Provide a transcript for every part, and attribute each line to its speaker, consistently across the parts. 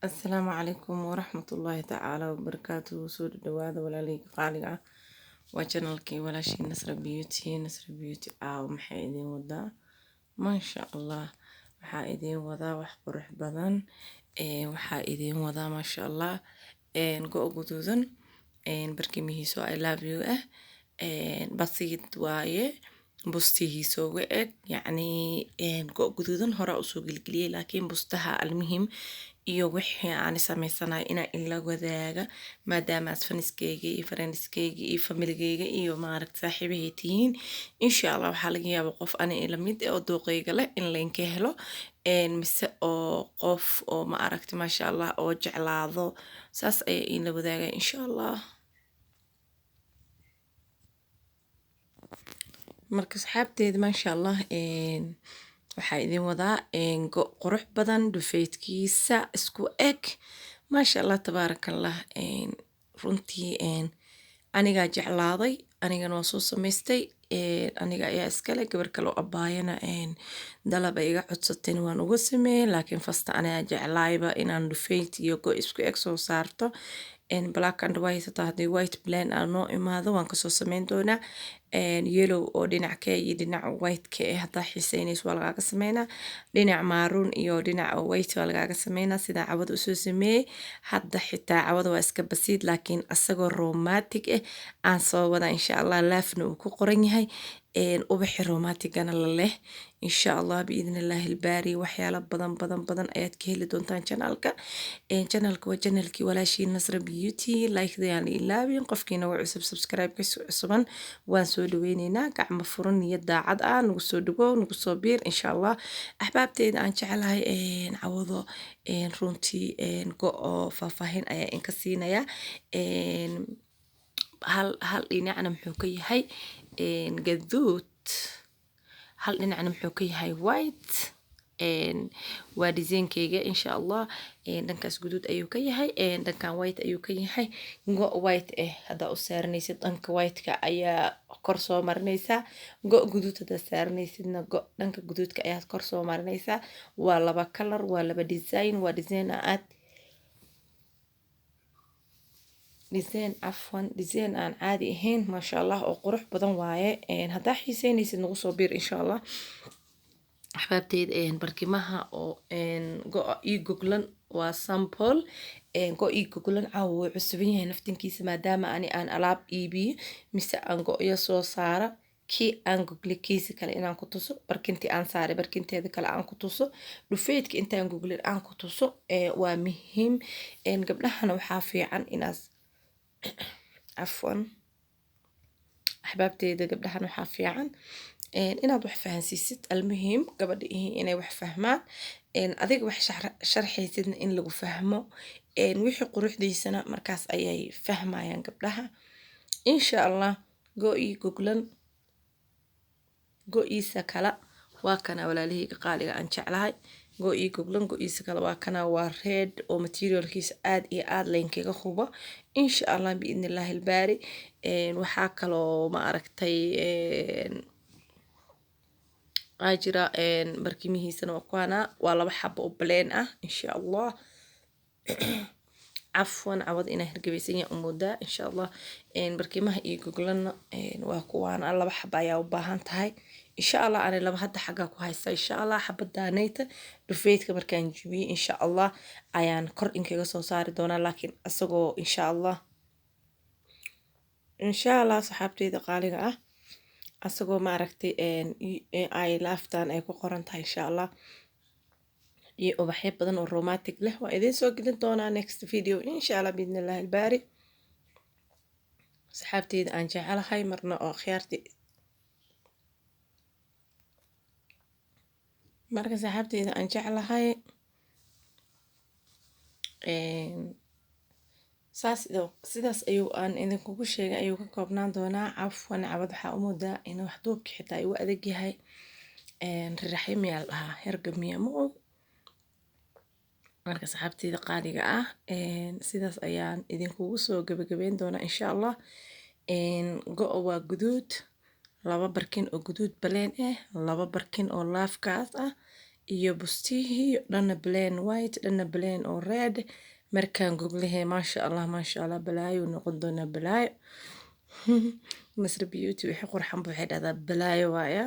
Speaker 1: السلام عليكم ورحمة الله تعالى وبركاته. سود الدواد ولا لي قالقة وجنالكي ولا شي نسر بيوتي محايدين ودا ما شاء الله. محايدين ودا وحقرح بدن وحايدين ودا ما شاء الله. نقو قدودن بركمي سو I love you بسيط وايه بستيه سوى يعني قو قدودن هراء سوق القليل لكن بستها المهم iyo wixii aan sameysanahay inaan ila wadaaga maadaama as faniskeyga iyo friendskeyga iyo familigeyga iyo maaragta saaxiibahay tihiin insha Allah waxaa laga yaabaa qof ani ila mid oo dooqeyga leh in laynka helo mise oo qof oo maaragta maasha Allah oo jeclaado saas ayaa ila wadaaga insha Allah. marka saxaabteeda maasha Allah waxaa idin wadaa go qurux badan dhufeydkiisa isku eg maasha Allah tabaarakallah. runtii anigaa jeclaaday anigana waa soo samaystay aniga ayaa iskale gabar kale oo abaayana dalab ay iga codsateen waan uga sameeyay laakiin fasta anigaa jeclaayba inaan dhufeyd iyo go isku eg soo saarto black and white haddii white blend aan noo imaado waan kasoo sameyn doonaa yellow oo dhinac ka iyo dhinac white ka haddaa xiiseynayso waa lagaaga sameynaa dhinac maroon iyo dhinac white waa lagaaga sameynaa sidaa cawada usoo sameeyey hadda xitaa cawada waa iska basiid laakiin asagoo romantic aan soo wada insha Allah laafna uu ku qoran yahay ubaxi romanticana la leh insha Allah biidna Allah ilbaari waxyaalo badan ayaad ka heli doontaan channelka waa channelkii walaashii Nasra Beauty like dayaan ilaawin qofkiina waa cusub subscribe ka cusuban waan soo dhaweyneynaa gacmo furan iyo daacad ah nagu soo dhagow nagu soo biir insha Allah ahbaabteeda aan jecelahay cawado runtii go faahfaahin ayaa in ka siinaya hal dhinacna muxuu ka yahay gaduud hal dhinacna muxuu ka yahay white waa designkeyga insha Allah dhankaas guduud ayuu ka yahay dhankan white ayuu ka yahay go white haddaa u saaranaysid dhanka white-ka ayaa kor soo marinaysaa go guduud haddaa saaranaysidna go dhanka guduudka ayaad kor soo marinaysaa waa laba color waa laba design waa design aad design aan caadi ahayn maasha Allah oo qurux badan waaye haddaa xiiseynaysid nagu soo biir insha Allah ahbaabteeda barkimaha oo go ii goglan waa sample go ii goglan caawa way cusuban yahay naftinkiisa maadaama aan alaab iibiyo mise aan go-yo soo saara kii aan gogle kiisa kale inaan ku tuso barkintii aan saaray barkinteeda kale aan ku tuso dhufeydka intaan goglin aan ku tuso waa muhiim gabdhahana waxaa fiican inaas ahbaabteeda gabdhahan waxaa fiican inaad wax fahansiisid almuhiim gabadha inay wax fahmaan adiga wax sharxaysidna in lagu fahmo wixii quruxdiisana markaas ayay fahmayaan gabdhaha insha Allah go-ii goglan go-iisa kala waa kana walaalahayga qaaliga aan jeclahay go-ii goglan go-iisa kala waa kana waa red oo materialkiisa aad iyo aad laynkaga hubo insha Allah biidna Allah ilbaari waxaa kaloo ma aragtay ajira barkimihiisana waa laba xabo oo plain ah insha Allah عفوا عوض إنه هرجبيسية أمودا إن شاء الله بركيمها يقولنا وكوان الله بحب يا وباهن تهاي إن شاء الله أنا لما هدا حاجة كويسة إن شاء الله حب دانيته رفيت كبركان جبي إن شاء الله أيان كر إنك جسوا صار دونا لكن أسقو إن شاء الله صحابتي دقالقة أسقو ما ركتي أي لافتان أي كقرنتها إن شاء الله iyo ubaxyo badan oo romantic leh waa idin soo gelin doonaa next video insha Allah biidna Allah ilbaari saxaabteeda aan jecelahay marna oo khiyaarti marka saxaabteeda aan jecelahay sidaas ayuu aan idinkugu sheegay ayuu ka koobnaan doonaa cafwan cawad waxaa u moodaa in wax duubka xitaa ay u adag yahay riraxyo miyaa lahaa hergamiya ma og marka saxaabteeda qaaliga ah sidaas ayaan idinkugu soo gabagabeyn doonaa insha Allah go waa guduud laba barkin oo guduud baleen laba barkin oo laafkaas ah iyo bustihii dhanna plain white dhanna plain oo red markaan goglahe maasha allah balaayo noqon doonaa balaayo Nasra Beauty wixii qurxan waxay dhahdaa balaayo waaya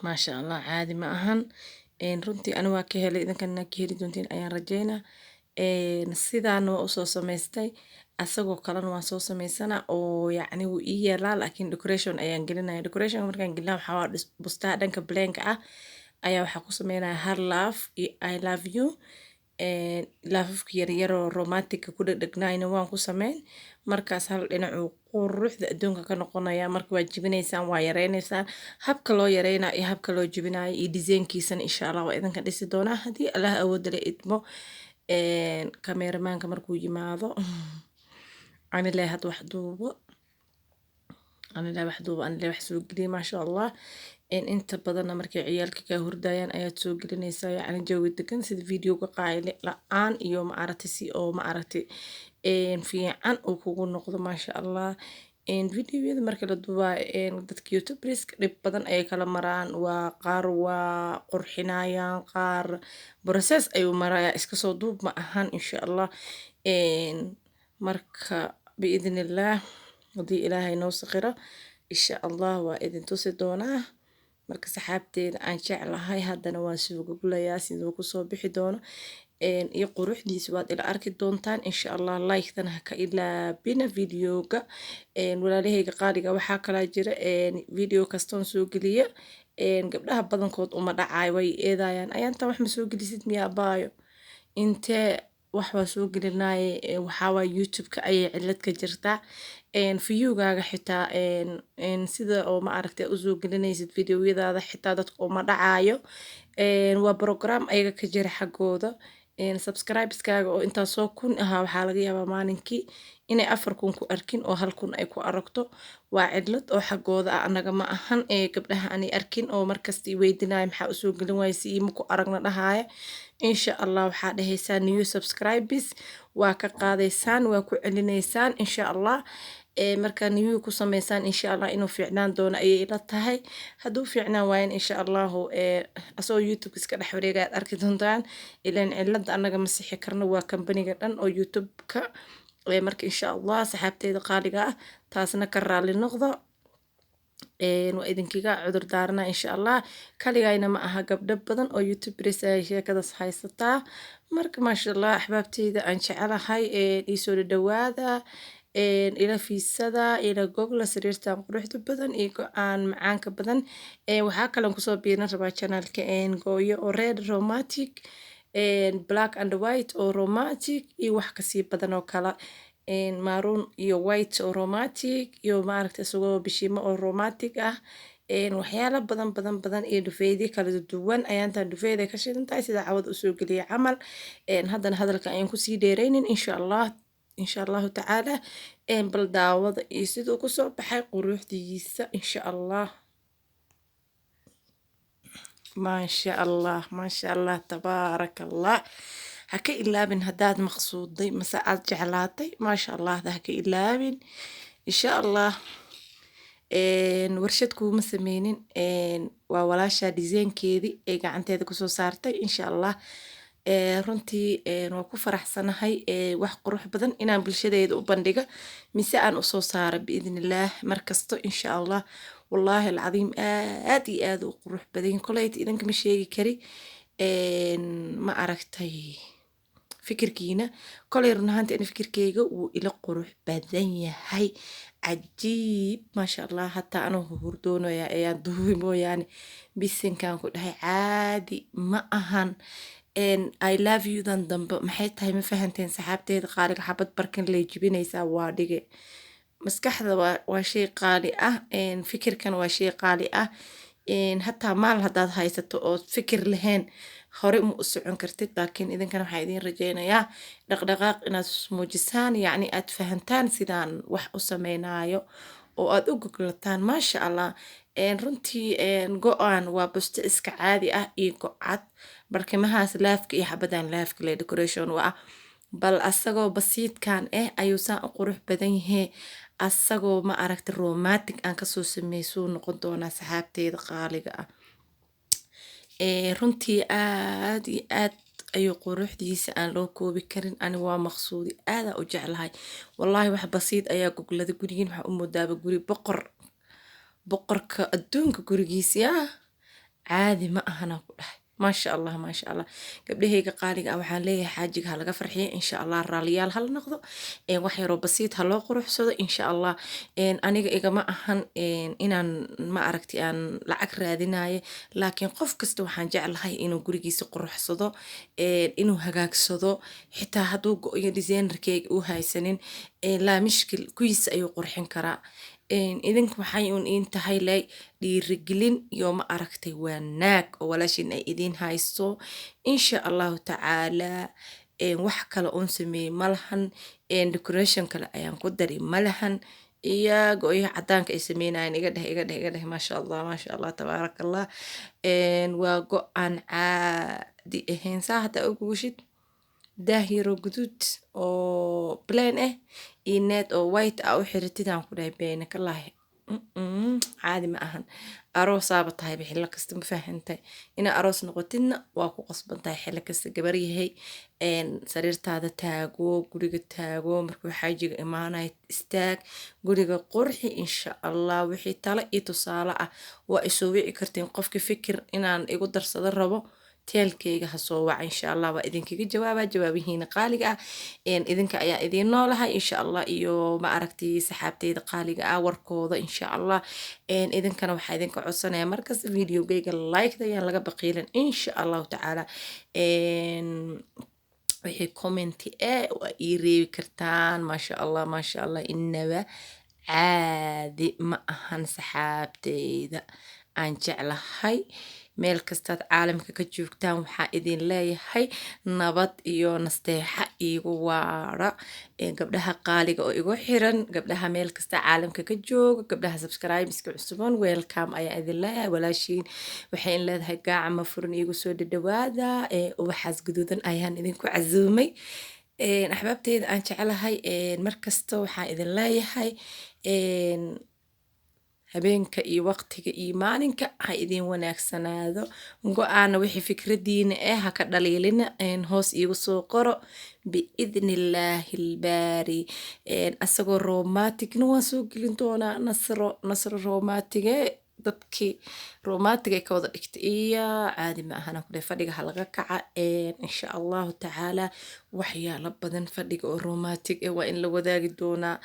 Speaker 1: maasha allah caadi ma ahan runtii ani waa ka helay idinkana ka heli doontiin ayaan rajeynaa sidaan waa usoo samaystay asagoo kalena waan soo samaysana oo yacni wuu ii yeelaa laakiin decoration ayaan gelinaya decoration markaan gelina waxaa waa bustaha dhanka blanka ah ayaa waxaa ku sameynaya har laaf iyo I love you laafafka yaryaroo romantica ku dhegdhegnayna waan ku sameyn markaas hal dhinacuu quruxda adduunka ka noqonaya marka waa jibinaysaan waa yareynaysaan habka loo yareynayo iyo habka loo jibinayo iyo design-kiisana insha allah waa idinka dhisi doonaa haddii allah awoodda la idmo kameeramaanka markuu yimaado anile had wax duubo anile wax soo geliya maasha allah inta badanna markay ciyaalka ka hurdayaan ayaad soo gelinaysaa yacni jawi degan sida videoga qayle la-aan iyo ma aragtay si oo ma aragtay fiican uu kugu noqdo maasha allah videoyada marka la duubaayo dadka youtuberska dhib badan ayay kala maraan waa qaar waa qurxinayaan qaar process ayuu marayaa iska soo duub ma ahan insha allah marka biidnillaah haddii ilaahay noo saqiro insha allah waa idin tusi doonaa marka saxaabteeda aan jeclahay haddana waan soo goglayaa siduu kusoo bixi doono iyo quruxdiisa waad ila arki doontaan insha allah like-dan ha ka ilaabina videoga walaalahayga qaaliga waxaa kalaa jira video kastoon soo geliya gabdhaha badankood uma dhacaay way eedayaan ayaantan wax ma soo gelisid miyaa baayo intee wax waa soo gelinaaye waxaa waa youtube-ka ayay cilad ka jirtaa viewgaaga xitaa sida oo ma aragtay usoo gelinaysid videoyadaada xitaa dadka uma dhacaayo waa program ayaga ka jira xaggooda subscribeskaaga oo intaas soo kun ahaa waxaa laga yaabaa maalinkii inay 4 kun ku arkin oo 1 kun ay ku aragto waa cidlad oo xaggooda ah anaga ma ahan gabdhaha aanay arkin oo markasta weydinaayo maxaa usoo gelin waayay ima ku aragna dhahaaya insha allah waxaa dhahaysaan new subscribers waa ka qaadaysaan waa ku celinaysaan insha allah markaa new ku sameysaan insha allah inuu fiicnaan doono ayay ila tahay hadduu fiicnaan waayan insha allahu asoo youtube iska dhex wareega aad arki doontaan ilaan cilada anaga ma sixi karno waa kambaniga dhan oo youtube-ka marka insha allah saxaabteeda qaaliga ah taasna ka raali noqdo waa idinkiga cudur daarana insha allah kaligayna ma aha gabdho badan oo youtubers ay sheekadas haysataa marka maasha allah axbaabteyda aan jecelahay iisoo dhawaada ila fiisada ila gogla sariirtan quruxda badan iyo go-aan macaanka badan waxaa kalen kusoo biiran rabaa channelka gooyo oo red romantic black and white oo romantic iyo wax kasii badan oo kala maroon iyo white oo romantic iyo maaragta isagoo bishimo oo romantic ah waxyaalo badan iyo dhufeydyo kala duwan ayaantaa dhufeyd ay ka shidan tahay sida cawada usoo geliya camal haddana hadalka ayaan kusii dheeraynin insha allahu tacaala bal daawada iyo siduu kusoo baxay quruxdiisa insha allah maasha allah tabaaraka allah ha ka ilaabin haddaad maqsuuday mase aad jeclaatay maasha allah ha ka ilaabin insha allah warshad kuuma sameynin waa walaasha design-keedii ay gacanteeda kusoo saartay insha allah runtii waa ku faraxsanahay wax qurux badan inaan bulshadeeda u bandhiga mise aan usoo saara biidnillaah markasto insha allah wallaahi alcadiim aad iyo aad u qurux badan kolayta idinkama sheegi kari ma aragtay fikirkiina kolay run ahaanta in fikirkeyga wuu ila qurux badan yahay cajiib maasha allah hataa anoo hurdoonaya ayaan duubi mooyaane bisinkan ku dhahay caadi ma ahan I love you dan dambe maxay tahay ma fahanteen saxaabteeda qaaliga xabad barkin lay jibinaysaa waa dhige maskaxda waa shay qaali ah fikirkan waa shay qaali ah hataa maal haddaad haysato oo fikir lahayn hore uma u socon kartid laakiin idinkana waxaa idin rajeynayaa dhaqdhaqaaq inaad muujisaan yacni aad fahantaan sidaan wax u sameynaayo oo aad u goglataan maasha allah runtii go-aan waa busto iska caadi ah iyo go-cad barkimahaas laafka iyo xabadan laafka le decoration waa bal asagoo basiidkan ayuu saan u qurux badan yahay asagoo ma aragta romantic aan kasoo sameysuu noqon doonaa saxaabteeda qaaliga ah runtii aad iyo aad ayuu quruxdiisa aan loo koobi karin. Ani waa maqsuudi aada u jeclahay wallaahi. wax basiid ayaa goglada gurigiin waxaa u moodaaba guri boqorka adduunka gurigiisa yaa caadi ma ahana ku dhahay. maasha allah maasha allah. gabdhahayga qaaliga ah waxaan leeyahay xaajiga ha laga farxiyo insha allah, raaliyaal hal noqdo, wax yaroo basiid ha loo quruxsado insha allah. aniga igama ahan inaan ma aragti aan lacag raadinayo, laakiin qof kasta waxaan jeclahay inuu gurigiisa quruxsado, inuu hagaagsado. xitaa hadduu go-iyo designerkeyga uu haysanin, laa mishkil kuyiisa ayuu qurxin karaa. idinku waxay uun iin tahay lay dhiirigelin iyo ma aragtay wanaag oo walaashin ay idiin hayso insha allahu tacaala. wax kale oon sameeyey malahan, decoration kale ayaan ku dari malahan. iyago iyo cadaanka ay sameynayaan iga dheh maasha allah tabaaraka allah. waa go-aan caadi ahayn saa hataa ugugushid daahiro guduud oo plain ah iyo net oo white ah u xiritidaan ku dhahay beena ka lahay. caadi ma ahan. aroosaaba tahay xillo kasta ma fahantay. ina aroos noqotidna waa ku qasban tahay xillo kasta gabar yahay. sariirtaada taago, guriga taago, markuu xaajiga imaanay istaag, guriga qurxi insha allah. wixii talo iyo tusaale ah waa isoo wici kartiin. qofki fikir inaan igu darsado rabo teelkeyga ha soo waca insha allah, waa idinkaga jawaabihiina qaaliga ah. idinka ayaa idiin noolahay insha allah, iyo ma aragtay saxaabteyda qaaliga ah warkooda insha allah. idinkana waxaa idinka codsanaya markas videogeyga like-da ayaan laga baqiilin insha allahu tacaala. wixii commenti waa ii reebi kartaan maasha allah. inaba caadi ma ahan saxaabteyda aan jeclahay. meel kastaad caalamka ka joogtaan waxaa idin leeyahay nabad iyo nasteexa iigu waara. gabdhaha qaaliga oo igu xiran, gabdhaha meel kasta caalamka ka jooga, gabdhaha subscribeska cusuban welcome ayaa idin leeyahay. walaashiin waxay in leedahay gacmo furan iigu soo dhadhawaada. ubaxaas guduudan ayaan idinku casuumay. axbaabteyda aan jeclahay, markasta waxaa idin leeyahay habeenka iyo waqtiga iyo maalinka ha idin wanaagsanaado. go-aana wixii fikradiina ha ka dhaliilina, hoos iigu soo qoro biidni illaahi ilbaari. asagoo romanticna waan soo gelin doonaa. nasro romantige dadkii romantic ay ka wada dhigtay iyo caadi ma ahana kule. fadhiga ha laga kaca insha allahu tacaala. waxyaalo badan fadhiga oo romantic waa in la wadaagi doonaa.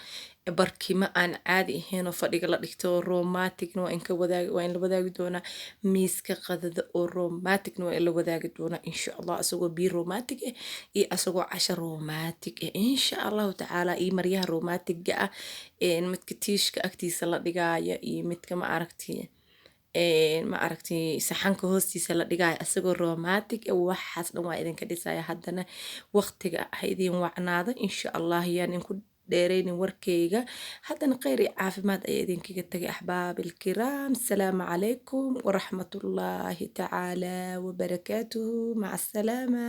Speaker 1: barkima aan caadi ahayn oo fadhiga la dhigto romanticna waa in la wadaagi doonaa. miiska qadada oo romanticna waa in la wadaagi doonaa insha allah. asagoo biyo romantic iyo asagoo casho romantic insha allahu tacaala. iyo maryaha romantiga ah, midka tiishka agtiisa la dhigaayo iyo midka ma aragtay saxanka hoostiisa la dhigaayo asagoo romantic. waxaas dhan waa idinka dhisaya. haddana waqtiga ha idin wacnaado insha allah. yaan inku dheeraynin warkeyga. haddana khayr iyo caafimaad ayaa idinkaga tagay axbaab ilkiraam. asalaamu calaykum waraxmatullaahi tacaala wabarakaatuhu. maca asalaama.